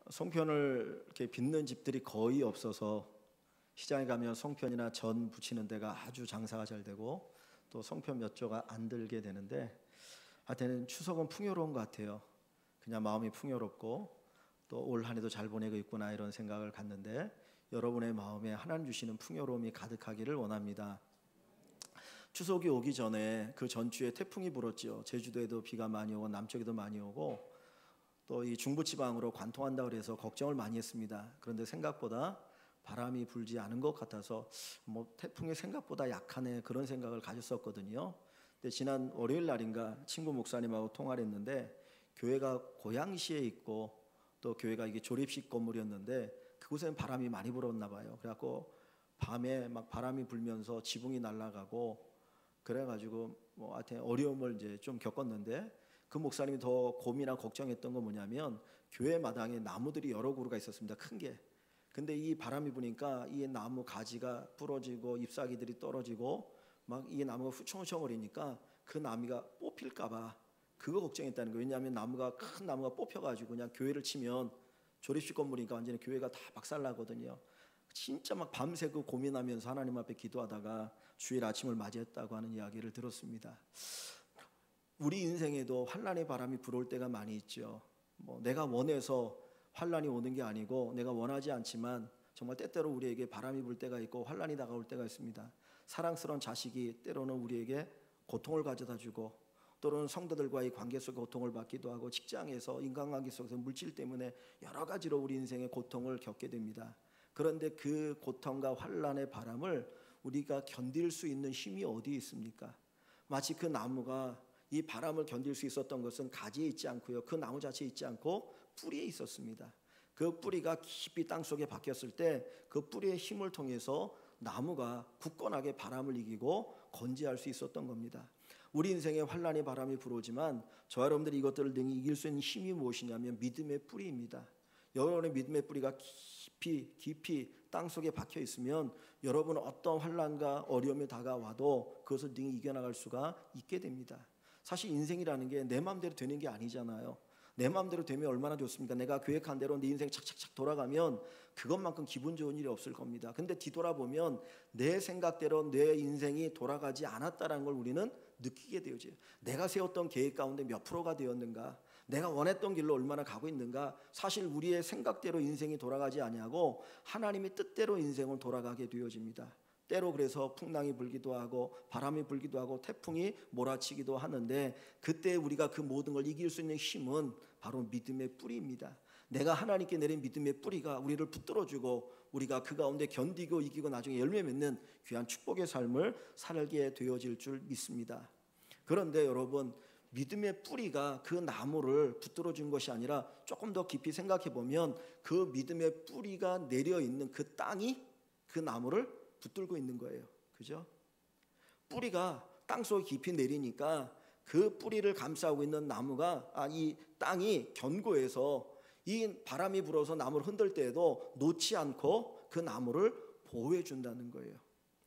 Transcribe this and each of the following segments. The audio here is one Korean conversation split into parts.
송편을 이렇게 빚는 집들이 거의 없어서 시장에 가면 송편이나 전 부치는 데가 아주 장사가 잘 되고 또 송편 몇 조가 안 들게 되는데, 하여튼 추석은 풍요로운 것 같아요. 그냥 마음이 풍요롭고 또 올 한 해도 잘 보내고 있구나 이런 생각을 갖는데, 여러분의 마음에 하나님 주시는 풍요로움이 가득하기를 원합니다. 추석이 오기 전에 그 전주에 태풍이 불었죠. 제주도에도 비가 많이 오고 남쪽에도 많이 오고 또 이 중부지방으로 관통한다 그래서 걱정을 많이 했습니다. 그런데 생각보다 바람이 불지 않은 것 같아서 태풍이 생각보다 약하네 그런 생각을 가졌었거든요. 근데 지난 월요일 날인가 친구 목사님하고 통화를 했는데, 교회가 고양시에 있고 또 교회가 이게 조립식 건물이었는데 그곳에는 바람이 많이 불었나 봐요. 그래갖고 밤에 막 바람이 불면서 지붕이 날아가고 그래가지고 하여튼 어려움을 이제 좀 겪었는데, 그 목사님이 더 고민하고 걱정했던 건 뭐냐면 교회 마당에 나무들이 여러 그루가 있었습니다. 큰 게. 근데 이 바람이 부니까 이 나무 가지가 부러지고 잎사귀들이 떨어지고 막 이 나무가 후청후청거리니까 그 나무가 뽑힐까봐 그거 걱정했다는 거예요. 왜냐하면 큰 나무가 뽑혀가지고 그냥 교회를 치면 조립식 건물이니까 완전히 교회가 다 박살나거든요. 진짜 막 밤새 그 고민하면서 하나님 앞에 기도하다가 주일 아침을 맞이했다고 하는 이야기를 들었습니다. 우리 인생에도 환난의 바람이 불어올 때가 많이 있죠. 내가 원해서 환난이 오는 게 아니고 내가 원하지 않지만 정말 때때로 우리에게 바람이 불 때가 있고 환난이 다가올 때가 있습니다. 사랑스러운 자식이 때로는 우리에게 고통을 가져다 주고, 또는 성도들과의 관계 속에 고통을 받기도 하고, 직장에서 인간관계 속에서 물질 때문에 여러 가지로 우리 인생의 고통을 겪게 됩니다. 그런데 그 고통과 환난의 바람을 우리가 견딜 수 있는 힘이 어디에 있습니까? 마치 그 나무가 이 바람을 견딜 수 있었던 것은 가지에 있지 않고요, 그 나무 자체에 있지 않고 뿌리에 있었습니다. 그 뿌리가 깊이 땅속에 박혔을 때 그 뿌리의 힘을 통해서 나무가 굳건하게 바람을 이기고 건재할 수 있었던 겁니다. 우리 인생에 환난의 바람이 불어오지만 저와 여러분들이 이것들을 능히 이길 수 있는 힘이 무엇이냐면 믿음의 뿌리입니다. 여러분의 믿음의 뿌리가 깊이 땅속에 박혀 있으면 여러분은 어떤 환난과 어려움이 다가와도 그것을 능히 이겨나갈 수가 있게 됩니다. 사실 인생이라는 게 내 마음대로 되는 게 아니잖아요. 내 마음대로 되면 얼마나 좋습니까? 내가 계획한 대로 내 인생 착착착 돌아가면 그것만큼 기분 좋은 일이 없을 겁니다. 근데 뒤돌아보면 내 생각대로 내 인생이 돌아가지 않았다는 걸 우리는 느끼게 되어져요. 내가 세웠던 계획 가운데 몇 프로가 되었는가? 내가 원했던 길로 얼마나 가고 있는가? 사실 우리의 생각대로 인생이 돌아가지 아니하고 하나님의 뜻대로 인생을 돌아가게 되어집니다. 때로 그래서 풍랑이 불기도 하고 바람이 불기도 하고 태풍이 몰아치기도 하는데, 그때 우리가 그 모든 걸 이길 수 있는 힘은 바로 믿음의 뿌리입니다. 내가 하나님께 내린 믿음의 뿌리가 우리를 붙들어주고 우리가 그 가운데 견디고 이기고 나중에 열매 맺는 귀한 축복의 삶을 살게 되어질 줄 믿습니다. 그런데 여러분, 믿음의 뿌리가 그 나무를 붙들어준 것이 아니라 조금 더 깊이 생각해 보면 그 믿음의 뿌리가 내려있는 그 땅이 그 나무를 붙들고 있는 거예요. 그죠? 뿌리가 땅속에 깊이 내리니까 그 뿌리를 감싸고 있는 나무가 이 땅이 견고해서 이 바람이 불어서 나무를 흔들 때에도 놓지 않고 그 나무를 보호해 준다는 거예요.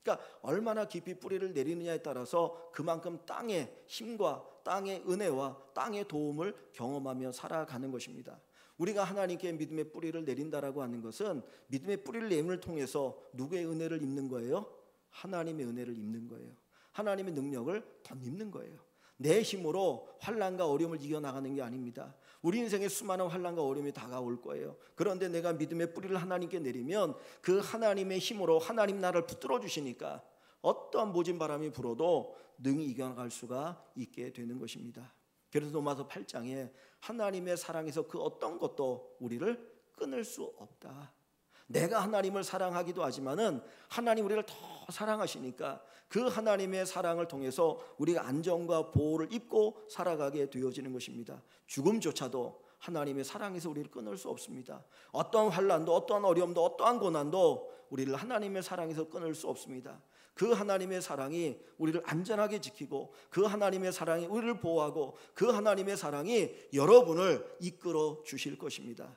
그러니까 얼마나 깊이 뿌리를 내리느냐에 따라서 그만큼 땅의 힘과 땅의 은혜와 땅의 도움을 경험하며 살아가는 것입니다. 우리가 하나님께 믿음의 뿌리를 내린다라고 하는 것은 믿음의 뿌리를 내림을 통해서 누구의 은혜를 입는 거예요? 하나님의 은혜를 입는 거예요. 하나님의 능력을 덧입는 거예요. 내 힘으로 환난과 어려움을 이겨나가는 게 아닙니다. 우리 인생에 수많은 환난과 어려움이 다가올 거예요. 그런데 내가 믿음의 뿌리를 하나님께 내리면 그 하나님의 힘으로 하나님 나라를 붙들어 주시니까 어떠한 모진 바람이 불어도 능히 이겨나갈 수가 있게 되는 것입니다. 그래서 로마서 8장에 하나님의 사랑에서 그 어떤 것도 우리를 끊을 수 없다. 내가 하나님을 사랑하기도 하지만은 하나님 우리를 더 사랑하시니까 그 하나님의 사랑을 통해서 우리가 안정과 보호를 입고 살아가게 되어지는 것입니다. 죽음조차도 하나님의 사랑에서 우리를 끊을 수 없습니다. 어떠한 환난도 어떠한 어려움도 어떠한 고난도 우리를 하나님의 사랑에서 끊을 수 없습니다. 그 하나님의 사랑이 우리를 안전하게 지키고 그 하나님의 사랑이 우리를 보호하고 그 하나님의 사랑이 여러분을 이끌어 주실 것입니다.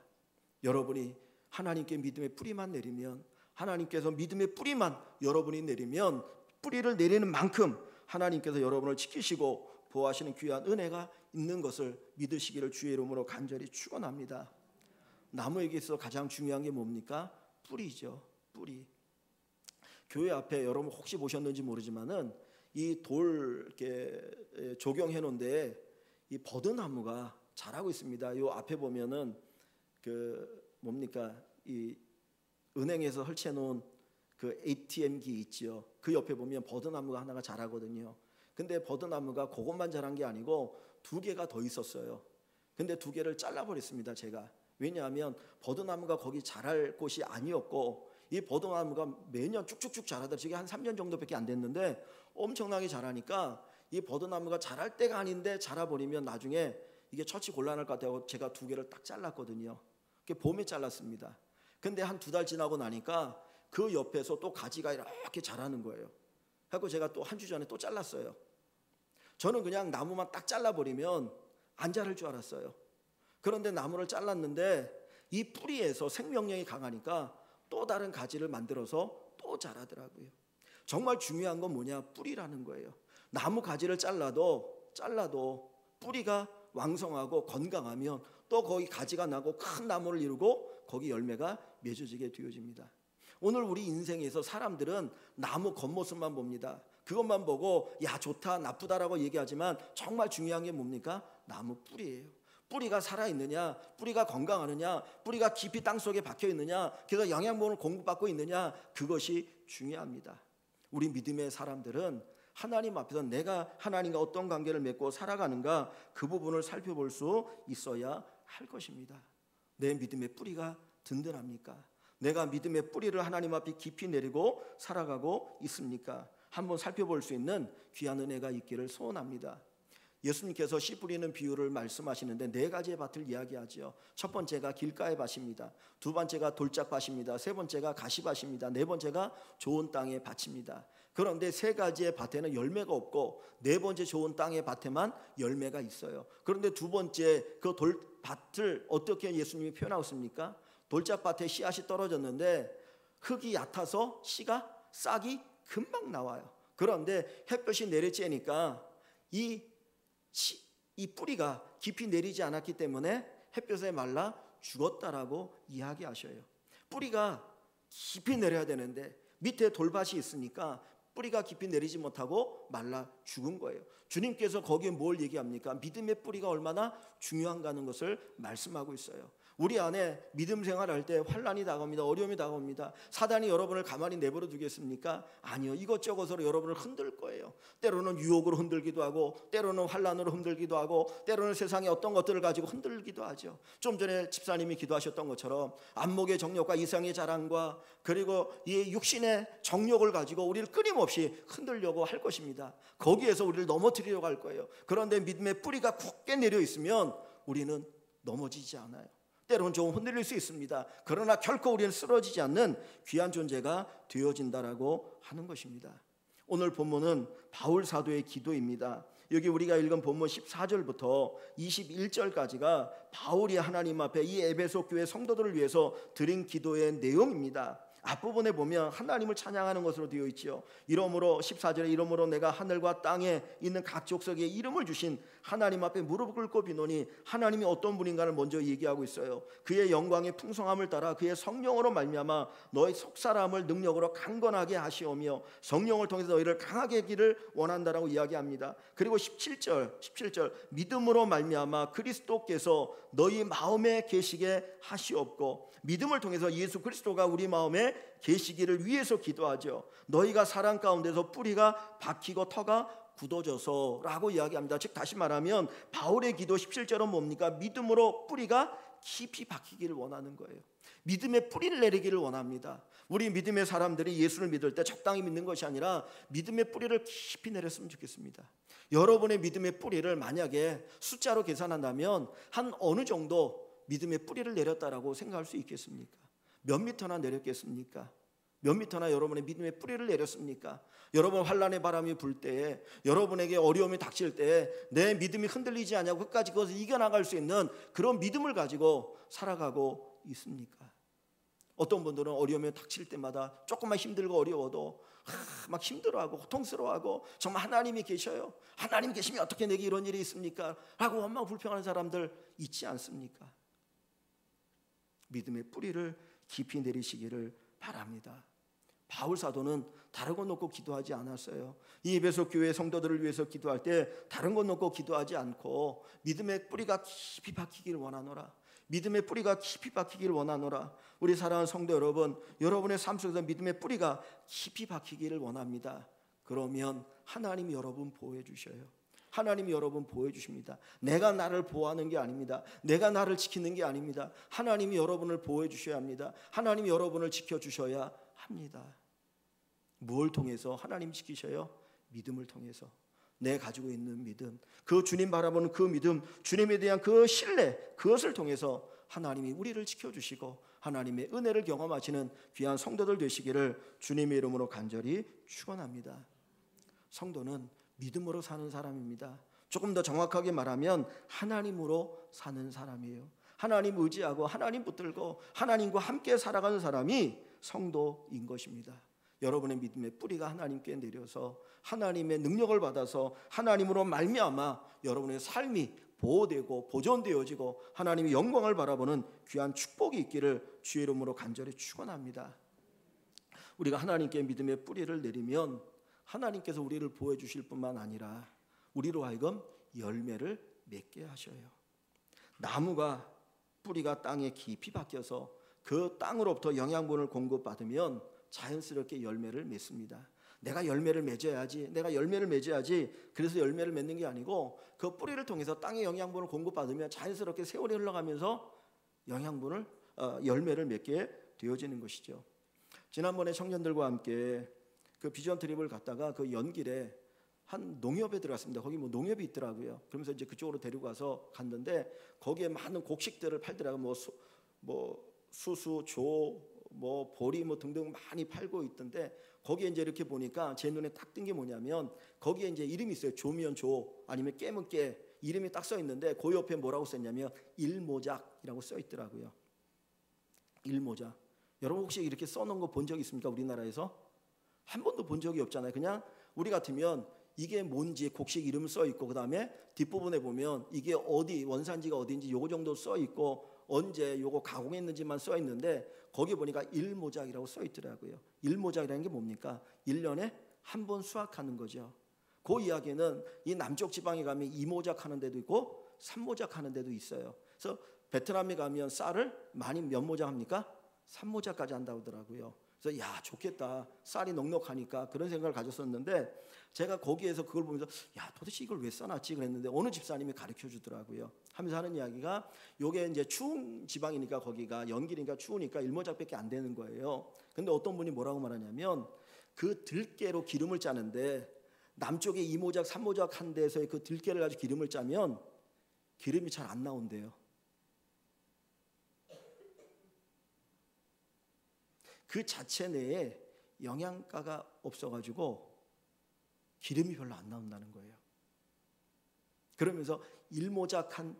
여러분이 하나님께 믿음의 뿌리만 내리면, 하나님께서 믿음의 뿌리만 여러분이 내리면 뿌리를 내리는 만큼 하나님께서 여러분을 지키시고 보호하시는 귀한 은혜가 있는 것을 믿으시기를 주의 이름으로 간절히 축원합니다. 나무에게 있어 가장 중요한 게 뭡니까? 뿌리죠. 뿌리. 교회 앞에 여러분 혹시 보셨는지 모르지만은 이 돌 이렇게 조경해 놓은데 이 버드나무가 자라고 있습니다. 요 앞에 보면은 그 뭡니까? 이 은행에서 설치해 놓은 그 ATM기 있지요. 그 옆에 보면 버드나무가 하나가 자라거든요. 근데 버드나무가 그것만 자란 게 아니고 2개가 더 있었어요. 근데 2개를 잘라버렸습니다, 제가. 왜냐하면 버드나무가 거기 자랄 곳이 아니었고, 이 버드나무가 매년 쭉쭉쭉 자라다 저게 한 3년 정도밖에 안 됐는데 엄청나게 자라니까 이 버드나무가 자랄 때가 아닌데 자라버리면 나중에 이게 처치 곤란할 것 같아서 제가 2개를 딱 잘랐거든요. 그게 봄에 잘랐습니다. 근데 한 2달 지나고 나니까 그 옆에서 또 가지가 이렇게 자라는 거예요. 그래서 제가 또 한 주 전에 또 잘랐어요. 저는 그냥 나무만 딱 잘라버리면 안 자랄 줄 알았어요. 그런데 나무를 잘랐는데 이 뿌리에서 생명력이 강하니까 또 다른 가지를 만들어서 또 자라더라고요. 정말 중요한 건 뭐냐? 뿌리라는 거예요. 나무 가지를 잘라도 뿌리가 왕성하고 건강하면 또 거기 가지가 나고 큰 나무를 이루고 거기 열매가 맺어지게 되어집니다. 오늘 우리 인생에서 사람들은 나무 겉모습만 봅니다. 그것만 보고 야 좋다 나쁘다라고 얘기하지만 정말 중요한 게 뭡니까? 나무 뿌리예요. 뿌리가 살아있느냐, 뿌리가 건강하느냐, 뿌리가 깊이 땅속에 박혀있느냐, 그래서 영양분을 공급받고 있느냐, 그것이 중요합니다. 우리 믿음의 사람들은 하나님 앞에서 내가 하나님과 어떤 관계를 맺고 살아가는가, 그 부분을 살펴볼 수 있어야 할 것입니다. 내 믿음의 뿌리가 든든합니까? 내가 믿음의 뿌리를 하나님 앞에 깊이 내리고 살아가고 있습니까? 한번 살펴볼 수 있는 귀한 은혜가 있기를 소원합니다. 예수님께서 씨 뿌리는 비유를 말씀하시는데 4가지의 밭을 이야기하죠. 첫 번째가 길가의 밭입니다. 2번째가 돌짝밭입니다. 3번째가 가시밭입니다. 4번째가 좋은 땅의 밭입니다. 그런데 3가지의 밭에는 열매가 없고 4번째 좋은 땅의 밭에만 열매가 있어요. 그런데 2번째 그 돌밭을 어떻게 예수님이 표현하고 있습니까? 돌짝밭에 씨앗이 떨어졌는데 흙이 얕아서 씨가 싹이 금방 나와요. 그런데 햇볕이 내리쬐니까 이 뿌리가 깊이 내리지 않았기 때문에 햇볕에 말라 죽었다라고 이야기하셔요. 뿌리가 깊이 내려야 되는데 밑에 돌밭이 있으니까 뿌리가 깊이 내리지 못하고 말라 죽은 거예요. 주님께서 거기에 뭘 얘기합니까? 믿음의 뿌리가 얼마나 중요한가 하는 것을 말씀하고 있어요. 우리 안에 믿음 생활할 때 환난이 다가옵니다. 어려움이 다가옵니다. 사단이 여러분을 가만히 내버려 두겠습니까? 아니요. 이것저것으로 여러분을 흔들 거예요. 때로는 유혹으로 흔들기도 하고, 때로는 환난으로 흔들기도 하고, 때로는 세상의 어떤 것들을 가지고 흔들기도 하죠. 좀 전에 집사님이 기도하셨던 것처럼 안목의 정욕과 이상의 자랑과 그리고 이 육신의 정욕을 가지고 우리를 끊임없이 흔들려고 할 것입니다. 거기에서 우리를 넘어뜨리려고 할 거예요. 그런데 믿음의 뿌리가 굳게 내려 있으면 우리는 넘어지지 않아요. 때로는 좀 흔들릴 수 있습니다. 그러나 결코 우리는 쓰러지지 않는 귀한 존재가 되어진다라고 하는 것입니다. 오늘 본문은 바울 사도의 기도입니다. 여기 우리가 읽은 본문 14절부터 21절까지가 바울이 하나님 앞에 이 에베소 교회 성도들을 위해서 드린 기도의 내용입니다. 앞부분에 보면 하나님을 찬양하는 것으로 되어 있지요. 이러므로 14절에 이러므로 내가 하늘과 땅에 있는 각 족속에 이름을 주신 하나님 앞에 무릎을 꿇고 비노니, 하나님이 어떤 분인가를 먼저 얘기하고 있어요. 그의 영광의 풍성함을 따라 그의 성령으로 말미암아 너희 속사람을 능력으로 강건하게 하시오며 성령을 통해서 너희를 강하게 하기를 원한다라고 이야기합니다. 그리고 17절 믿음으로 말미암아 그리스도께서 너희 마음에 계시게 하시옵고, 믿음을 통해서 예수 그리스도가 우리 마음에 계시기를 위해서 기도하죠. 너희가 사랑 가운데서 뿌리가 박히고 터가 굳어져서 라고 이야기합니다. 즉 다시 말하면 바울의 기도 17절은 뭡니까? 믿음으로 뿌리가 깊이 박히기를 원하는 거예요. 믿음의 뿌리를 내리기를 원합니다. 우리 믿음의 사람들이 예수를 믿을 때 적당히 믿는 것이 아니라 믿음의 뿌리를 깊이 내렸으면 좋겠습니다. 여러분의 믿음의 뿌리를 만약에 숫자로 계산한다면 한 어느 정도 믿음의 뿌리를 내렸다라고 생각할 수 있겠습니까? 몇 미터나 내렸겠습니까? 몇 미터나 여러분의 믿음의 뿌리를 내렸습니까? 여러분 환난의 바람이 불 때에, 여러분에게 어려움이 닥칠 때에 내 믿음이 흔들리지 않냐고 끝까지 그것을 이겨나갈 수 있는 그런 믿음을 가지고 살아가고 있습니까? 어떤 분들은 어려움이 닥칠 때마다 조금만 힘들고 어려워도 막 힘들어하고 고통스러워하고 정말 하나님이 계셔요, 하나님 계시면 어떻게 내게 이런 일이 있습니까? 라고 엄마 불평하는 사람들 있지 않습니까? 믿음의 뿌리를 깊이 내리시기를 바랍니다. 바울 사도는 다른 것 놓고 기도하지 않았어요. 이 에베소 교회 성도들을 위해서 기도할 때 다른 것 놓고 기도하지 않고 믿음의 뿌리가 깊이 박히기를 원하노라. 믿음의 뿌리가 깊이 박히기를 원하노라. 우리 사랑하는 성도 여러분, 여러분의 삶 속에서 믿음의 뿌리가 깊이 박히기를 원합니다. 그러면 하나님이 여러분 보호해 주셔요. 하나님이 여러분 보호해 주십니다. 내가 나를 보호하는 게 아닙니다. 내가 나를 지키는 게 아닙니다. 하나님이 여러분을 보호해 주셔야 합니다. 하나님이 여러분을 지켜주셔야 합니다. 뭘 통해서 하나님 지키셔요? 믿음을 통해서. 내 가지고 있는 믿음, 그 주님 바라보는 그 믿음, 주님에 대한 그 신뢰, 그것을 통해서 하나님이 우리를 지켜주시고 하나님의 은혜를 경험하시는 귀한 성도들 되시기를 주님의 이름으로 간절히 축원합니다. 성도는 믿음으로 사는 사람입니다. 조금 더 정확하게 말하면 하나님으로 사는 사람이에요. 하나님 의지하고 하나님 붙들고 하나님과 함께 살아가는 사람이 성도인 것입니다. 여러분의 믿음의 뿌리가 하나님께 내려서 하나님의 능력을 받아서 하나님으로 말미암아 여러분의 삶이 보호되고 보존되어지고 하나님의 영광을 바라보는 귀한 축복이 있기를 주의 이름으로 간절히 축원합니다. 우리가 하나님께 믿음의 뿌리를 내리면 하나님께서 우리를 보호해 주실 뿐만 아니라 우리로 하여금 열매를 맺게 하셔요. 나무가 뿌리가 땅에 깊이 박혀서 그 땅으로부터 영양분을 공급받으면 자연스럽게 열매를 맺습니다. 내가 열매를 맺어야지, 내가 열매를 맺어야지, 그래서 열매를 맺는 게 아니고 그 뿌리를 통해서 땅의 영양분을 공급받으면 자연스럽게 세월이 흘러가면서 열매를 맺게 되어지는 것이죠. 지난번에 청년들과 함께 그 비전 트립을 갔다가 그 연길에 한 농협에 들어갔습니다. 거기 뭐 농협이 있더라고요. 그러면서 이제 그쪽으로 데리고 가서 갔는데 거기에 많은 곡식들을 팔더라고요. 수수, 조, 보리 등등 많이 팔고 있던데 거기에 이제 이렇게 보니까 제 눈에 딱 띈 게 뭐냐면 거기에 이제 이름이 있어요. 조면 조, 아니면 깨면 깨, 이름이 딱 써 있는데 그 옆에 뭐라고 썼냐면 일모작이라고 써 있더라고요. 일모작. 여러분 혹시 이렇게 써놓은 거 본 적 있습니까? 우리나라에서? 한 번도 본 적이 없잖아요. 그냥 우리 같으면 이게 뭔지 곡식 이름 써 있고 그 다음에 뒷부분에 보면 이게 어디 원산지가 어딘지 요거 정도 써 있고 언제 요거 가공했는지만 써 있는데 거기 보니까 일모작이라고 써 있더라고요. 일모작이라는 게 뭡니까? 1년에 한 번 수확하는 거죠. 그 이야기는 이 남쪽 지방에 가면 2모작 하는 데도 있고 3모작 하는 데도 있어요. 그래서 베트남에 가면 쌀을 많이 몇 모작 합니까? 3모작까지 한다고 하더라고요. 그래서 야 좋겠다, 쌀이 넉넉하니까 그런 생각을 가졌었는데 제가 거기에서 그걸 보면서 야 도대체 이걸 왜 써놨지 그랬는데 어느 집사님이 가르쳐 주더라고요. 하면서 하는 이야기가 요게 이제 추운 지방이니까 거기가 연길이니까 추우니까 일모작밖에 안 되는 거예요. 근데 어떤 분이 뭐라고 말하냐면 그 들깨로 기름을 짜는데 남쪽에 2모작 3모작 한 데서의 그 들깨를 가지고 기름을 짜면 기름이 잘 안 나온대요. 그 자체 내에 영양가가 없어가지고 기름이 별로 안 나온다는 거예요. 그러면서 일모작한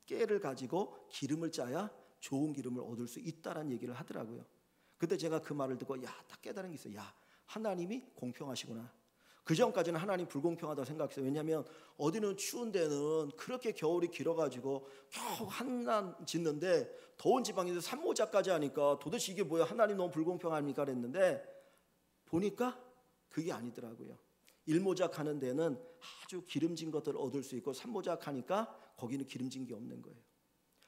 깨를 가지고 기름을 짜야 좋은 기름을 얻을 수 있다라는 얘기를 하더라고요. 그때 제가 그 말을 듣고 딱 깨달은 게 있어요. 하나님이 공평하시구나. 그 전까지는 하나님 불공평하다고 생각했어요. 왜냐하면 어디는 추운 데는 그렇게 겨울이 길어가지고 겨우 한난 짓는데 더운 지방에서 3모작까지 하니까 도대체 이게 뭐야, 하나님 너무 불공평합니까 그랬는데 보니까 그게 아니더라고요. 1모작 하는 데는 아주 기름진 것들을 얻을 수 있고 3모작 하니까 거기는 기름진 게 없는 거예요.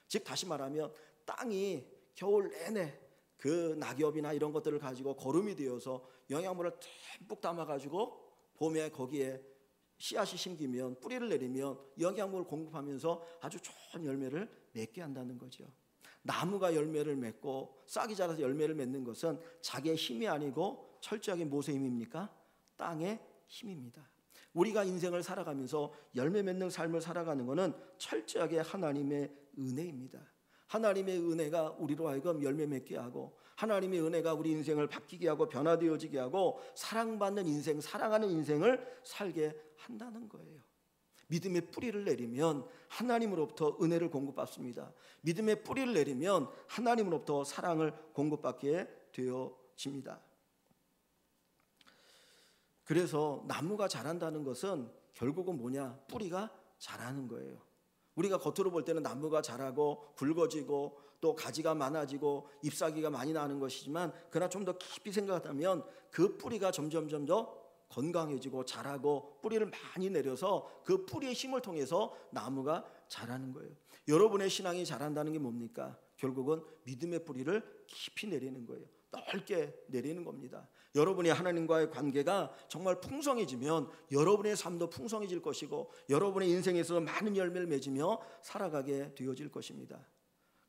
즉 다시 말하면 땅이 겨울 내내 그 낙엽이나 이런 것들을 가지고 거름이 되어서 영양분을 듬뿍 담아가지고 봄에 거기에 씨앗이 심기면 뿌리를 내리면 영양분을 공급하면서 아주 좋은 열매를 맺게 한다는 거죠. 나무가 열매를 맺고 싹이 자라서 열매를 맺는 것은 자기의 힘이 아니고 철저하게 무엇의 힘입니까? 땅의 힘입니다. 우리가 인생을 살아가면서 열매 맺는 삶을 살아가는 것은 철저하게 하나님의 은혜입니다. 하나님의 은혜가 우리로 하여금 열매 맺게 하고 하나님의 은혜가 우리 인생을 바뀌게 하고 변화되어지게 하고 사랑받는 인생, 사랑하는 인생을 살게 한다는 거예요. 믿음의 뿌리를 내리면 하나님으로부터 은혜를 공급받습니다. 믿음의 뿌리를 내리면 하나님으로부터 사랑을 공급받게 되어집니다. 그래서 나무가 자란다는 것은 결국은 뭐냐? 뿌리가 자라는 거예요. 우리가 겉으로 볼 때는 나무가 자라고 굵어지고 또 가지가 많아지고 잎사귀가 많이 나는 것이지만, 그러나 좀 더 깊이 생각하면 그 뿌리가 점점 더 건강해지고 자라고 뿌리를 많이 내려서 그 뿌리의 힘을 통해서 나무가 자라는 거예요. 여러분의 신앙이 자란다는 게 뭡니까? 결국은 믿음의 뿌리를 깊이 내리는 거예요. 넓게 내리는 겁니다. 여러분이 하나님과의 관계가 정말 풍성해지면 여러분의 삶도 풍성해질 것이고, 여러분의 인생에서 많은 열매를 맺으며 살아가게 되어질 것입니다.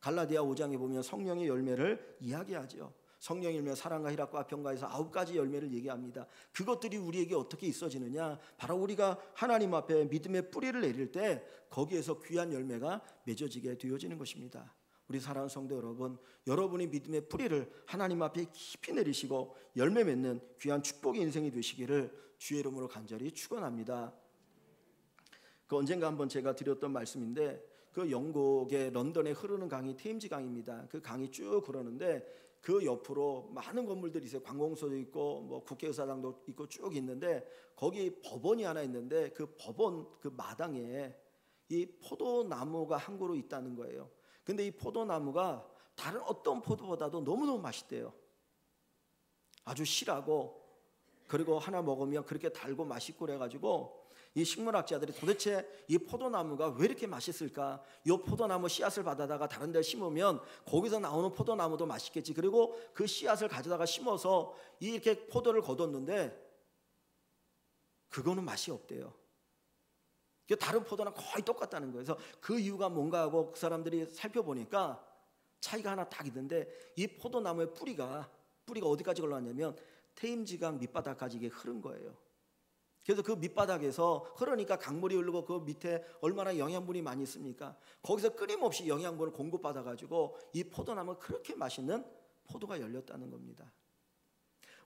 갈라디아 5장에 보면 성령의 열매를 이야기하죠. 성령의 열매, 사랑과 희락과 평가에서 9가지 열매를 얘기합니다. 그것들이 우리에게 어떻게 있어지느냐? 바로 우리가 하나님 앞에 믿음의 뿌리를 내릴 때 거기에서 귀한 열매가 맺어지게 되어지는 것입니다. 우리 사랑하는 성도 여러분, 여러분이 믿음의 뿌리를 하나님 앞에 깊이 내리시고 열매 맺는 귀한 축복의 인생이 되시기를 주의 이름으로 간절히 축원합니다. 그 언젠가 한번 제가 드렸던 말씀인데, 그 영국의 런던에 흐르는 강이 테임즈 강입니다. 그 강이 쭉 흐르는데 그 옆으로 많은 건물들이 있어요. 관공서도 있고 뭐 국회의사당도 있고 쭉 있는데, 거기 법원이 하나 있는데 그 법원 그 마당에 이 포도나무가 한 그루 있다는 거예요. 근데 이 포도나무가 다른 어떤 포도보다도 너무너무 맛있대요. 아주 실하고, 그리고 하나 먹으면 그렇게 달고 맛있고 그래가지고 이 식물학자들이 도대체 이 포도나무가 왜 이렇게 맛있을까? 이 포도나무 씨앗을 받아다가 다른 데 심으면 거기서 나오는 포도나무도 맛있겠지. 그리고 그 씨앗을 가져다가 심어서 이렇게 포도를 거뒀는데 그거는 맛이 없대요. 다른 포도랑 거의 똑같다는 거예요. 그래서 그 이유가 뭔가 하고 그 사람들이 살펴보니까 차이가 하나 딱 있는데, 이 포도나무의 뿌리가 어디까지 올라왔냐면 테임즈강 밑바닥까지 이게 흐른 거예요. 그래서 그 밑바닥에서 흐르니까 강물이 흐르고 그 밑에 얼마나 영양분이 많이 있습니까? 거기서 끊임없이 영양분을 공급받아가지고 이 포도나무가 그렇게 맛있는 포도가 열렸다는 겁니다.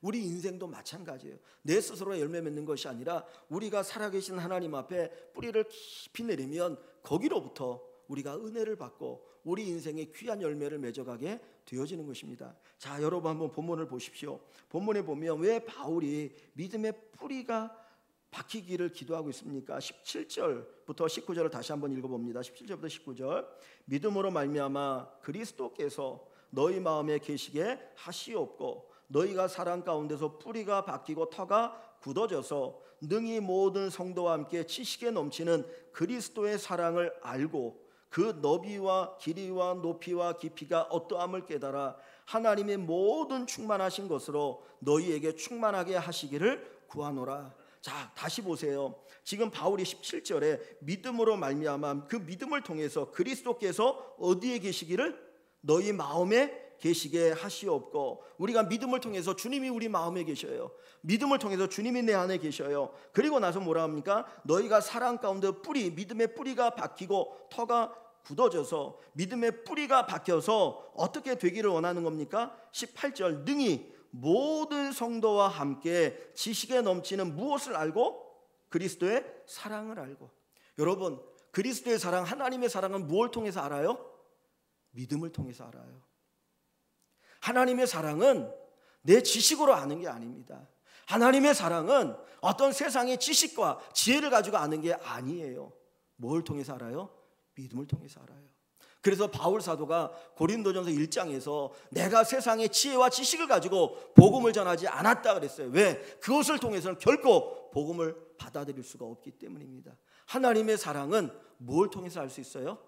우리 인생도 마찬가지예요. 내 스스로 열매 맺는 것이 아니라 우리가 살아계신 하나님 앞에 뿌리를 깊이 내리면 거기로부터 우리가 은혜를 받고 우리 인생의 귀한 열매를 맺어가게 되어지는 것입니다. 자, 여러분 한번 본문을 보십시오. 본문에 보면 왜 바울이 믿음의 뿌리가 박히기를 기도하고 있습니까? 17절부터 19절을 다시 한번 읽어봅니다. 17절부터 19절. 믿음으로 말미암아 그리스도께서 너희 마음에 계시게 하시옵고, 너희가 사랑 가운데서 뿌리가 박히고 터가 굳어져서 능히 모든 성도와 함께 지식에 넘치는 그리스도의 사랑을 알고 그 너비와 길이와 높이와 깊이가 어떠함을 깨달아 하나님의 모든 충만하신 것으로 너희에게 충만하게 하시기를 구하노라. 자, 다시 보세요. 지금 바울이 17절에 믿음으로 말미암아 그 믿음을 통해서 그리스도께서 어디에 계시기를? 너희 마음에 계시게 하시옵고, 우리가 믿음을 통해서 주님이 우리 마음에 계셔요. 믿음을 통해서 주님이 내 안에 계셔요. 그리고 나서 뭐라 합니까? 너희가 사랑 가운데 믿음의 뿌리가 박히고 터가 굳어져서 믿음의 뿌리가 박혀서 어떻게 되기를 원하는 겁니까? 18절, 능히 모든 성도와 함께 지식에 넘치는 무엇을 알고? 그리스도의 사랑을 알고. 여러분, 그리스도의 사랑, 하나님의 사랑은 무엇을 통해서 알아요? 믿음을 통해서 알아요. 하나님의 사랑은 내 지식으로 아는 게 아닙니다. 하나님의 사랑은 어떤 세상의 지식과 지혜를 가지고 아는 게 아니에요. 뭘 통해서 알아요? 믿음을 통해서 알아요. 그래서 바울 사도가 고린도전서 1장에서 내가 세상의 지혜와 지식을 가지고 복음을 전하지 않았다 그랬어요. 왜? 그것을 통해서는 결코 복음을 받아들일 수가 없기 때문입니다. 하나님의 사랑은 뭘 통해서 알 수 있어요?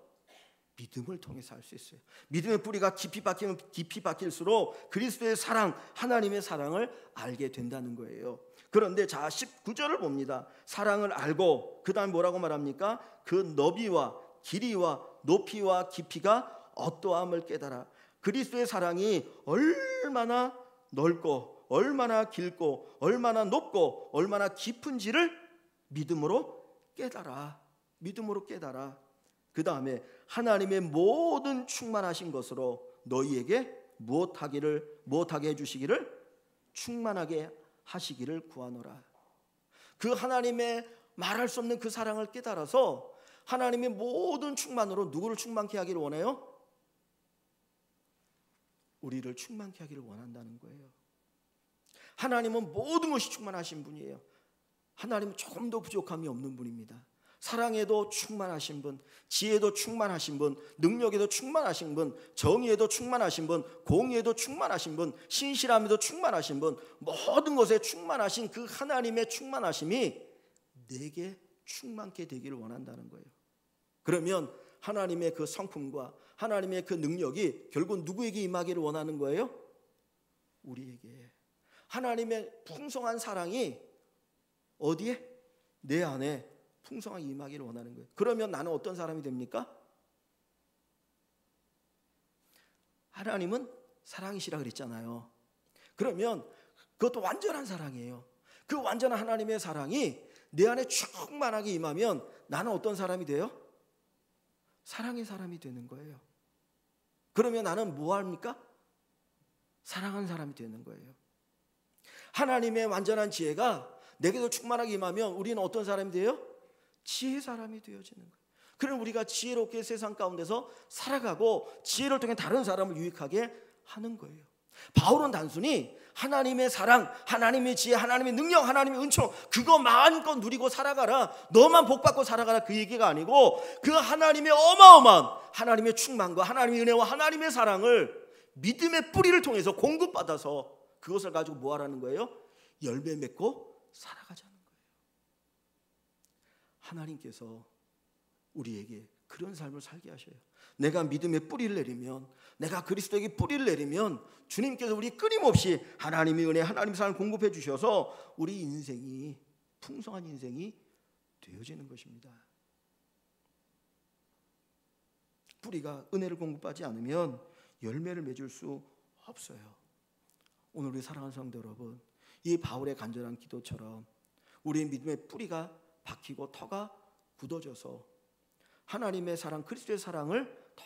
믿음을 통해서 알 수 있어요. 믿음의 뿌리가 깊이 박히면 깊이 박힐수록 그리스도의 사랑, 하나님의 사랑을 알게 된다는 거예요. 그런데 자, 19절을 봅니다. 사랑을 알고 그 다음 뭐라고 말합니까? 그 너비와 길이와 높이와 깊이가 어떠함을 깨달아. 그리스도의 사랑이 얼마나 넓고 얼마나 길고 얼마나 높고 얼마나 깊은지를 믿음으로 깨달아. 믿음으로 깨달아. 그 다음에 하나님의 모든 충만하신 것으로 너희에게 무엇하게 해주시기를? 충만하게 하시기를 구하노라. 그 하나님의 말할 수 없는 그 사랑을 깨달아서 하나님의 모든 충만으로 누구를 충만케 하기를 원해요? 우리를 충만케 하기를 원한다는 거예요. 하나님은 모든 것이 충만하신 분이에요. 하나님은 조금도 부족함이 없는 분입니다. 사랑에도 충만하신 분, 지혜도 충만하신 분, 능력에도 충만하신 분, 정의에도 충만하신 분, 공의에도 충만하신 분, 신실함에도 충만하신 분, 모든 것에 충만하신 그 하나님의 충만하심이 내게 충만케 되기를 원한다는 거예요. 그러면 하나님의 그 성품과 하나님의 그 능력이 결국 누구에게 임하기를 원하는 거예요? 우리에게. 하나님의 풍성한 사랑이 어디에? 내 안에 풍성하게 임하기를 원하는 거예요. 그러면 나는 어떤 사람이 됩니까? 하나님은 사랑이시라 그랬잖아요. 그러면 그것도 완전한 사랑이에요. 그 완전한 하나님의 사랑이 내 안에 충만하게 임하면 나는 어떤 사람이 돼요? 사랑의 사람이 되는 거예요. 그러면 나는 뭐 합니까? 사랑하는 사람이 되는 거예요. 하나님의 완전한 지혜가 내게도 충만하게 임하면 우리는 어떤 사람이 돼요? 지혜의 사람이 되어지는 거예요. 그럼 우리가 지혜롭게 세상 가운데서 살아가고 지혜를 통해 다른 사람을 유익하게 하는 거예요. 바울은 단순히 하나님의 사랑, 하나님의 지혜, 하나님의 능력, 하나님의 은총 그거 마음껏 누리고 살아가라, 너만 복받고 살아가라 그 얘기가 아니고 그 하나님의 어마어마한 하나님의 충만과 하나님의 은혜와 하나님의 사랑을 믿음의 뿌리를 통해서 공급받아서 그것을 가지고 뭐 하라는 거예요? 열매 맺고 살아가자는 거예요. 하나님께서 우리에게 그런 삶을 살게 하셔요. 내가 믿음의 뿌리를 내리면, 내가 그리스도에게 뿌리를 내리면 주님께서 우리 끊임없이 하나님의 은혜, 하나님의 사랑을 공급해 주셔서 우리 인생이 풍성한 인생이 되어지는 것입니다. 뿌리가 은혜를 공급하지 않으면 열매를 맺을 수 없어요. 오늘 우리 사랑하는 성도 여러분, 이 바울의 간절한 기도처럼 우리의 믿음의 뿌리가 박히고 터가 굳어져서 하나님의 사랑, 그리스도의 사랑을 더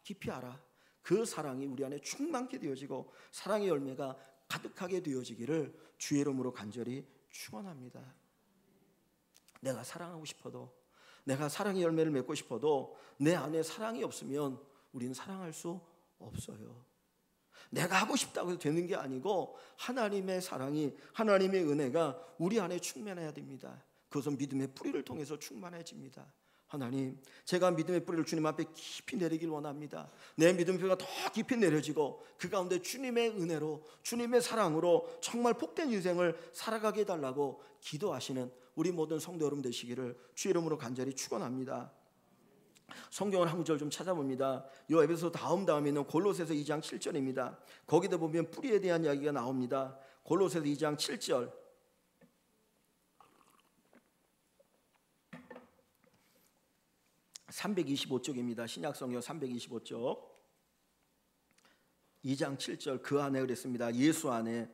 깊이 알아 그 사랑이 우리 안에 충만케 되어지고 사랑의 열매가 가득하게 되어지기를 주의 이름으로 간절히 축원합니다. 내가 사랑하고 싶어도, 내가 사랑의 열매를 맺고 싶어도 내 안에 사랑이 없으면 우리는 사랑할 수 없어요. 내가 하고 싶다고 해서 되는 게 아니고 하나님의 사랑이, 하나님의 은혜가 우리 안에 충만해야 됩니다. 그것은 믿음의 뿌리를 통해서 충만해집니다. 하나님, 제가 믿음의 뿌리를 주님 앞에 깊이 내리길 원합니다. 내 믿음의 뿌리가 더 깊이 내려지고 그 가운데 주님의 은혜로, 주님의 사랑으로 정말 복된 인생을 살아가게 해달라고 기도하시는 우리 모든 성도 여러분 되시기를 주의 이름으로 간절히 축원합니다. 성경을 한 구절 좀 찾아봅니다. 이 에베소 다음에 있는 골로새서 2장 7절입니다. 거기다 보면 뿌리에 대한 이야기가 나옵니다. 골로새서 2장 7절. (325쪽입니다) 신약성경 325쪽 2장 7절. 그 안에 그랬습니다. 예수 안에.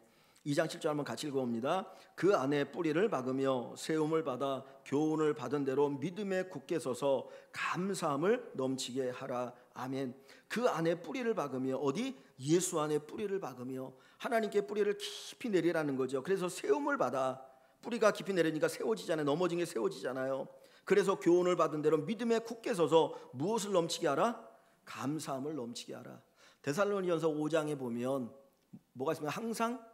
2장 7절 한번 같이 읽어봅니다. 그 안에 뿌리를 박으며 세움을 받아 교훈을 받은 대로 믿음에 굳게 서서 감사함을 넘치게 하라. 아멘. 그 안에 뿌리를 박으며, 어디? 예수 안에 뿌리를 박으며 하나님께 뿌리를 깊이 내리라는 거죠. 그래서 세움을 받아, 뿌리가 깊이 내리니까 세워지잖아요. 넘어진 게 세워지잖아요. 그래서 교훈을 받은 대로 믿음에 굳게 서서 무엇을 넘치게 하라? 감사함을 넘치게 하라. 데살로니가서 5장에 보면 뭐가 있습니까? 항상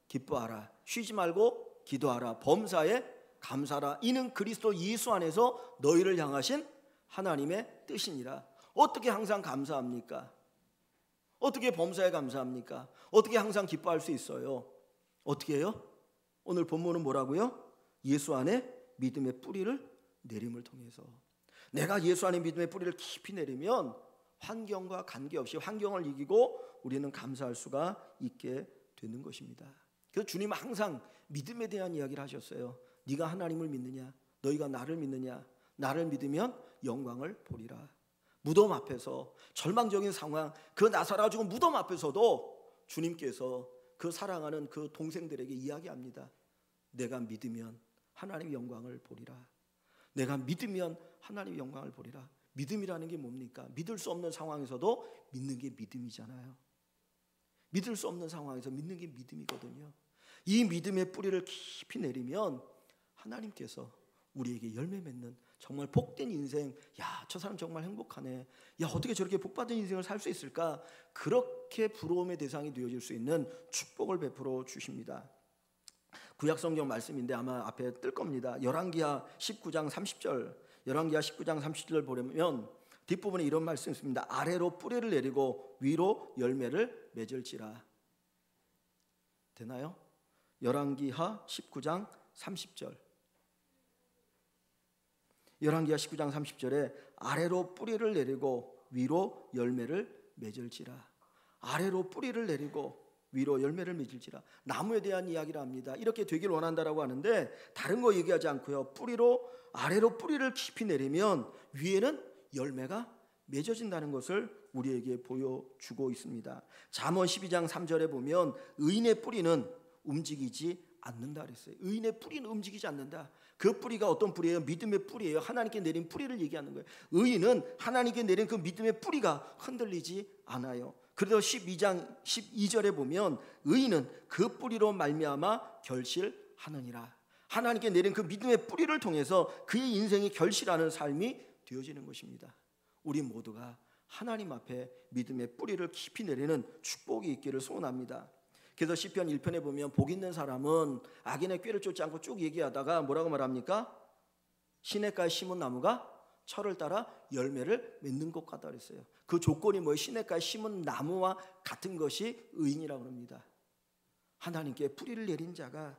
기뻐하라, 쉬지 말고 기도하라, 범사에 감사하라. 이는 그리스도 예수 안에서 너희를 향하신 하나님의 뜻이니라. 어떻게 항상 감사합니까? 어떻게 범사에 감사합니까? 어떻게 항상 기뻐할 수 있어요? 어떻게 해요? 오늘 본문은 뭐라고요? 예수 안에 믿음의 뿌리를 내림을 통해서. 내가 예수 안에 믿음의 뿌리를 깊이 내리면 환경과 관계없이 환경을 이기고 우리는 감사할 수가 있게 되는 것입니다. 그래서 주님은 항상 믿음에 대한 이야기를 하셨어요. 네가 하나님을 믿느냐? 너희가 나를 믿느냐? 나를 믿으면 영광을 보리라. 무덤 앞에서 절망적인 상황, 그 나사로가 죽은 무덤 앞에서도 주님께서 그 사랑하는 그 동생들에게 이야기합니다. 내가 믿으면 하나님의 영광을 보리라. 내가 믿으면 하나님의 영광을 보리라. 믿음이라는 게 뭡니까? 믿을 수 없는 상황에서도 믿는 게 믿음이잖아요. 믿을 수 없는 상황에서 믿는 게 믿음이거든요. 이 믿음의 뿌리를 깊이 내리면 하나님께서 우리에게 열매 맺는 정말 복된 인생, 야, 저 사람 정말 행복하네, 야, 어떻게 저렇게 복받은 인생을 살 수 있을까, 그렇게 부러움의 대상이 되어질 수 있는 축복을 베풀어 주십니다. 구약 성경 말씀인데 아마 앞에 뜰 겁니다. 열왕기하 19장 30절. 열왕기하 19장 30절 보면 뒷부분에 이런 말씀이 있습니다. 아래로 뿌리를 내리고 위로 열매를 맺을지라. 되나요? 열왕기하 19장 30절. 열왕기하 19장 30절에 아래로 뿌리를 내리고 위로 열매를 맺을지라. 아래로 뿌리를 내리고 위로 열매를 맺을지라. 나무에 대한 이야기를 합니다. 이렇게 되길 원한다라고 하는데 다른 거 얘기하지 않고요. 아래로 뿌리를 깊이 내리면 위에는 열매가 맺어진다는 것을 우리에게 보여주고 있습니다. 잠언 12장 3절에 보면 의인의 뿌리는 움직이지 않는다 그랬어요. 의인의 뿌리는 움직이지 않는다. 그 뿌리가 어떤 뿌리예요? 믿음의 뿌리예요. 하나님께 내린 뿌리를 얘기하는 거예요. 의인은 하나님께 내린 그 믿음의 뿌리가 흔들리지 않아요. 그래서 12장 12절에 보면 의인은 그 뿌리로 말미암아 결실하느니라. 하나님께 내린 그 믿음의 뿌리를 통해서 그의 인생이 결실하는 삶이 되어지는 것입니다. 우리 모두가 하나님 앞에 믿음의 뿌리를 깊이 내리는 축복이 있기를 소원합니다. 그래서 시편 1편에 보면 복 있는 사람은 악인의 꾀를 쫓지 않고 쭉 얘기하다가 뭐라고 말합니까? 시냇가에 심은 나무가 철을 따라 열매를 맺는 것 같다 그랬어요. 그 조건이 뭐예요? 시냇가에 심은 나무와 같은 것이 의인이라고 합니다. 하나님께 뿌리를 내린 자가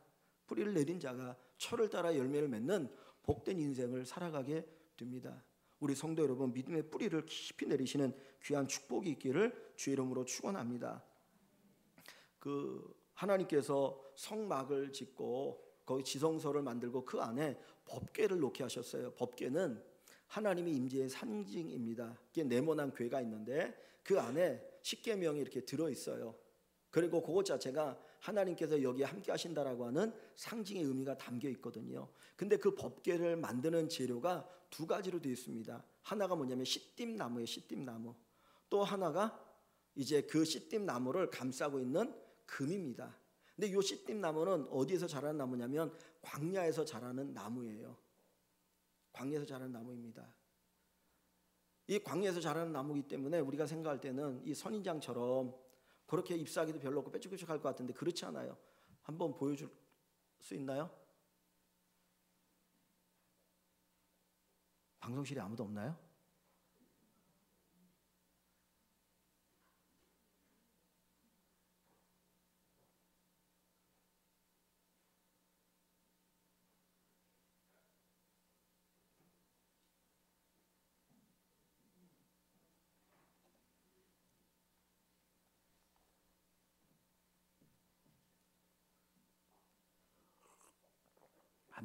철을 따라 열매를 맺는 복된 인생을 살아가게 됩니다. 우리 성도 여러분, 믿음의 뿌리를 깊이 내리시는 귀한 축복이 있기를 주의 이름으로 축원합니다. 하나님께서 성막을 짓고 거기 지성소를 만들고 그 안에 법궤를 놓게 하셨어요. 법궤는 하나님의 임재의 상징입니다. 그게 네모난 궤가 있는데 그 안에 십계명이 이렇게 들어 있어요. 그리고 그것 자체가 하나님께서 여기에 함께 하신다라고 하는 상징의 의미가 담겨 있거든요. 근데 그 법궤를 만드는 재료가 두 가지로 되어 있습니다. 하나가 뭐냐면 시띠나무예요. 시띠나무. 또 하나가 이제 그 시띠나무를 감싸고 있는 금입니다. 근데 이 시띠나무는 어디에서 자라는 나무냐면 광야에서 자라는 나무예요. 광야에서 자라는 나무입니다. 이 광야에서 자라는 나무이기 때문에 우리가 생각할 때는 이 선인장처럼 그렇게 잎사귀도 별로 없고 빼쭉빼쭉할 것 같은데 그렇지 않아요. 한번 보여줄 수 있나요? 방송실에 아무도 없나요?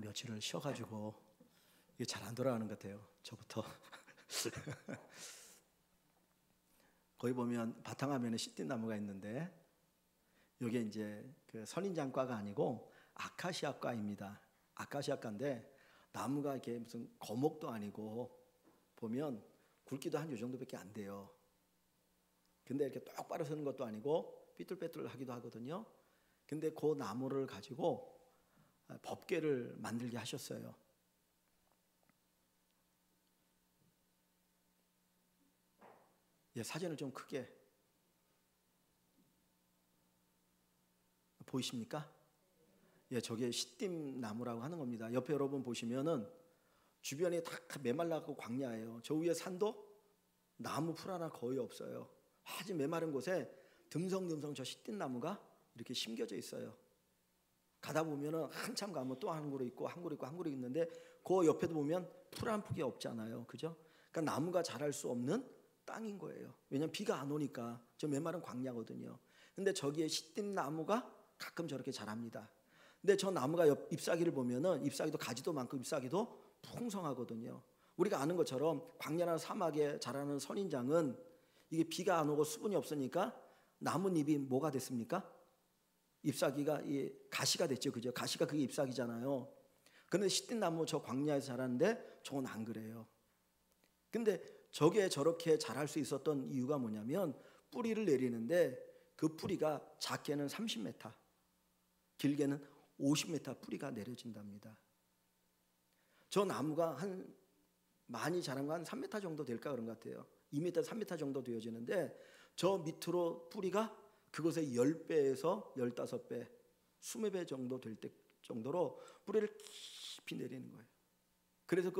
며칠을 쉬어가지고 이게 잘 안 돌아가는 것 같아요. 저부터. 거기 보면 바탕화면에 시띠나무가 있는데 이게 이제 그 선인장과가 아니고 아카시아과입니다. 아카시아과인데 나무가 이렇게 무슨 거목도 아니고 보면 굵기도 한 요 정도밖에 안 돼요. 근데 이렇게 똑바로 서는 것도 아니고 삐뚤빼뚤하기도 하거든요. 근데 그 나무를 가지고 법궤를 만들게 하셨어요. 사진을 좀 크게 보이십니까? 저게 시띠나무라고 하는 겁니다. 옆에 여러분 보시면은 주변이 다 메말라고 광야예요. 저 위에 산도 나무 풀 하나 거의 없어요. 아주 메마른 곳에 듬성듬성 저 시띠나무가 이렇게 심겨져 있어요. 가다 보면은 한참 가면 또 한 그루 있고 한 그루 있고 한 그루 있는데 그 옆에도 보면 풀 한 폭이 없잖아요. 그죠? 그러니까 나무가 자랄 수 없는 땅인 거예요. 왜냐면 비가 안 오니까. 저 메마른 광야거든요. 근데 저기에 시띠나무가 가끔 저렇게 자랍니다. 근데 저 나무가 잎사귀를 보면은 잎사귀도 가지도 많고 잎사귀도 풍성하거든요. 우리가 아는 것처럼 광야나 사막에 자라는 선인장은 이게 비가 안 오고 수분이 없으니까 나뭇잎이 뭐가 됐습니까? 잎사귀가 이 가시가 됐죠. 그죠? 가시가 그게 잎사귀잖아요. 그런데 시띠나무 저 광야에서 자라는데 저건 안 그래요. 근데 저게 저렇게 자랄 수 있었던 이유가 뭐냐면 뿌리를 내리는데 그 뿌리가 작게는 30m, 길게는 50m 뿌리가 내려진답니다. 저 나무가 많이 자란 거 한 3m 정도 될까 그런 것 같아요. 2m, 3m 정도 되어지는데 저 밑으로 뿌리가 그것의 10배에서 15배, 20배 정도 될 때 정도로 뿌리를 깊이 내리는 거예요. 그래서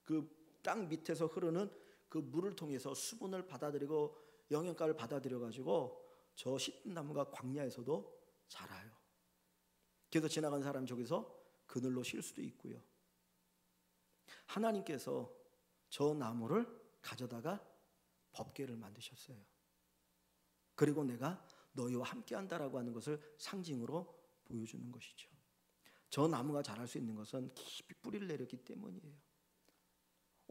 그 땅 밑에서 흐르는 그 물을 통해서 수분을 받아들이고 영양가를 받아들여 가지고 저 시든나무가 광야에서도 자라요. 그래서 지나간 사람 저기서 그늘로 쉴 수도 있고요. 하나님께서 저 나무를 가져다가 법궤를 만드셨어요. 그리고 내가 너희와 함께한다라고 하는 것을 상징으로 보여주는 것이죠. 저 나무가 자랄 수 있는 것은 깊이 뿌리를 내렸기 때문이에요.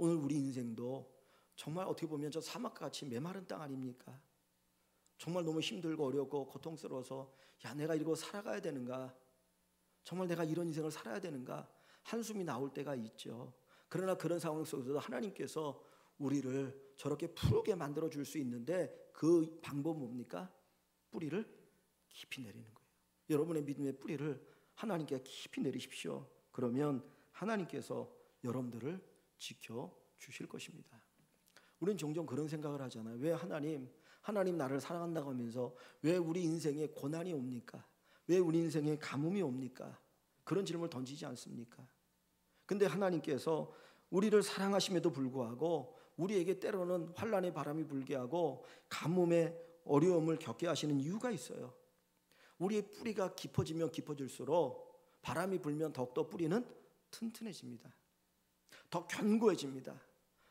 오늘 우리 인생도 정말 어떻게 보면 저 사막과 같이 메마른 땅 아닙니까? 정말 너무 힘들고 어렵고 고통스러워서 야, 내가 이러고 살아가야 되는가? 정말 내가 이런 인생을 살아야 되는가? 한숨이 나올 때가 있죠. 그러나 그런 상황 속에서도 하나님께서 우리를 저렇게 푸르게 만들어 줄 수 있는데 그 방법은 뭡니까? 뿌리를 깊이 내리는 거예요. 여러분의 믿음의 뿌리를 하나님께 깊이 내리십시오. 그러면 하나님께서 여러분들을 지켜주실 것입니다. 우리는 종종 그런 생각을 하잖아요. 왜 하나님 나를 사랑한다고 하면서 왜 우리 인생에 고난이 옵니까? 왜 우리 인생에 가뭄이 옵니까? 그런 질문을 던지지 않습니까? 근데 하나님께서 우리를 사랑하심에도 불구하고 우리에게 때로는 환난의 바람이 불게 하고 가뭄의 어려움을 겪게 하시는 이유가 있어요. 우리의 뿌리가 깊어지면 깊어질수록 바람이 불면 더욱더 뿌리는 튼튼해집니다. 더 견고해집니다.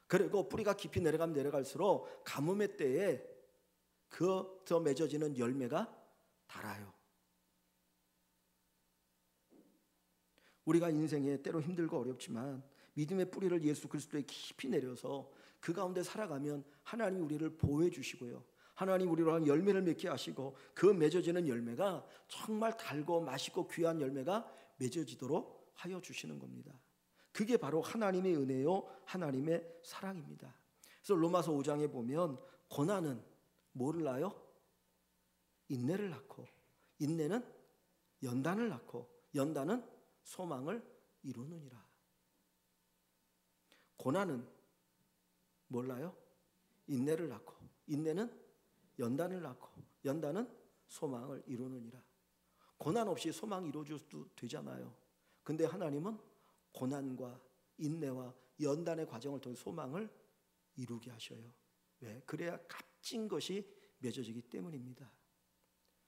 그리고 뿌리가 깊이 내려가면 내려갈수록 가뭄의 때에 더 맺어지는 열매가 달아요. 우리가 인생에 때로 힘들고 어렵지만 믿음의 뿌리를 예수 그리스도에 깊이 내려서 그 가운데 살아가면 하나님이 우리를 보호해 주시고요. 하나님 우리로 한 열매를 맺게 하시고 그 맺어지는 열매가 정말 달고 맛있고 귀한 열매가 맺어지도록 하여 주시는 겁니다. 그게 바로 하나님의 은혜요, 하나님의 사랑입니다. 그래서 로마서 5장에 보면 고난은 뭐를 낳아요? 인내를 낳고, 인내는 연단을 낳고, 연단은 소망을 이루느니라. 고난은 뭘 낳아요? 인내를 낳고, 인내는 연단을 낳고, 연단은 소망을 이루느니라. 고난 없이 소망이 이루어져도 되잖아요. 근데 하나님은 고난과 인내와 연단의 과정을 통해 소망을 이루게 하셔요. 왜? 그래야 값진 것이 맺어지기 때문입니다.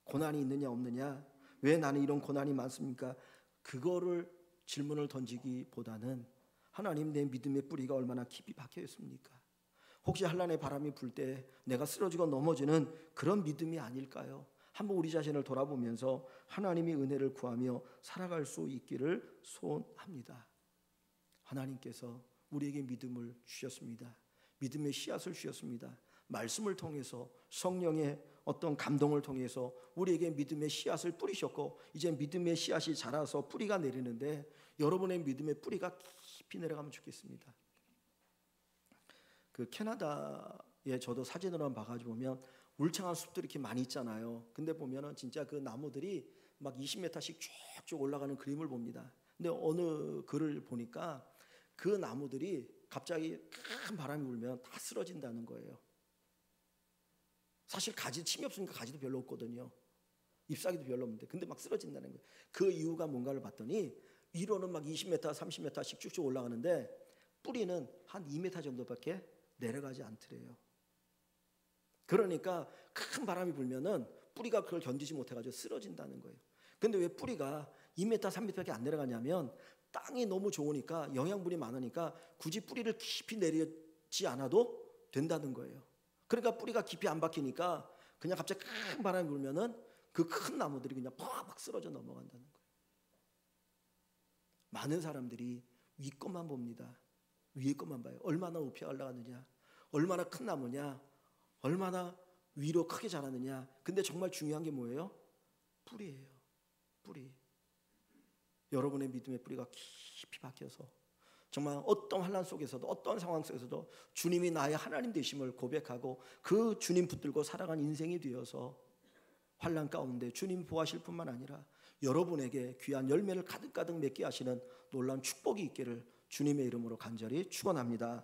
고난이 있느냐 없느냐, 왜 나는 이런 고난이 많습니까? 그거를 질문을 던지기보다는 하나님 내 믿음의 뿌리가 얼마나 깊이 박혀 있습니까? 혹시 환난의 바람이 불 때 내가 쓰러지고 넘어지는 그런 믿음이 아닐까요? 한번 우리 자신을 돌아보면서 하나님의 은혜를 구하며 살아갈 수 있기를 소원합니다. 하나님께서 우리에게 믿음을 주셨습니다. 믿음의 씨앗을 주셨습니다. 말씀을 통해서 성령의 어떤 감동을 통해서 우리에게 믿음의 씨앗을 뿌리셨고 이제 믿음의 씨앗이 자라서 뿌리가 내리는데 여러분의 믿음의 뿌리가 깊이 내려가면 좋겠습니다. 그 캐나다에 저도 사진으로 한번 봐가지고 보면 울창한 숲들이 이렇게 많이 있잖아요. 근데 보면은 진짜 그 나무들이 막 20m씩 쭉쭉 올라가는 그림을 봅니다. 근데 어느 글을 보니까 그 나무들이 갑자기 큰 바람이 불면 다 쓰러진다는 거예요. 사실 가지 침이 없으니까 가지도 별로 없거든요. 잎사귀도 별로 없는데 근데 막 쓰러진다는 거예요. 그 이유가 뭔가를 봤더니 위로는 막 20m, 30m씩 쭉쭉 올라가는데 뿌리는 한 2m 정도밖에 내려가지 않더래요. 그러니까 큰 바람이 불면은 뿌리가 그걸 견디지 못해가지고 쓰러진다는 거예요. 근데 왜 뿌리가 2m, 3m밖에 안 내려가냐면 땅이 너무 좋으니까 영양분이 많으니까 굳이 뿌리를 깊이 내리지 않아도 된다는 거예요. 그러니까 뿌리가 깊이 안 박히니까 그냥 갑자기 큰 바람이 불면은 그 큰 나무들이 그냥 팍팍 쓰러져 넘어간다는 거예요. 많은 사람들이 위 것만 봅니다. 위에 것만 봐요. 얼마나 높이 올라가느냐, 얼마나 큰 나무냐, 얼마나 위로 크게 자라느냐. 근데 정말 중요한 게 뭐예요? 뿌리예요. 뿌리. 여러분의 믿음의 뿌리가 깊이 박혀서 정말 어떤 환난 속에서도 어떤 상황 속에서도 주님이 나의 하나님 되심을 고백하고 그 주님 붙들고 살아간 인생이 되어서 환난 가운데 주님 보호하실 뿐만 아니라 여러분에게 귀한 열매를 가득가득 맺게 하시는 놀라운 축복이 있기를 주님의 이름으로 간절히 축원합니다.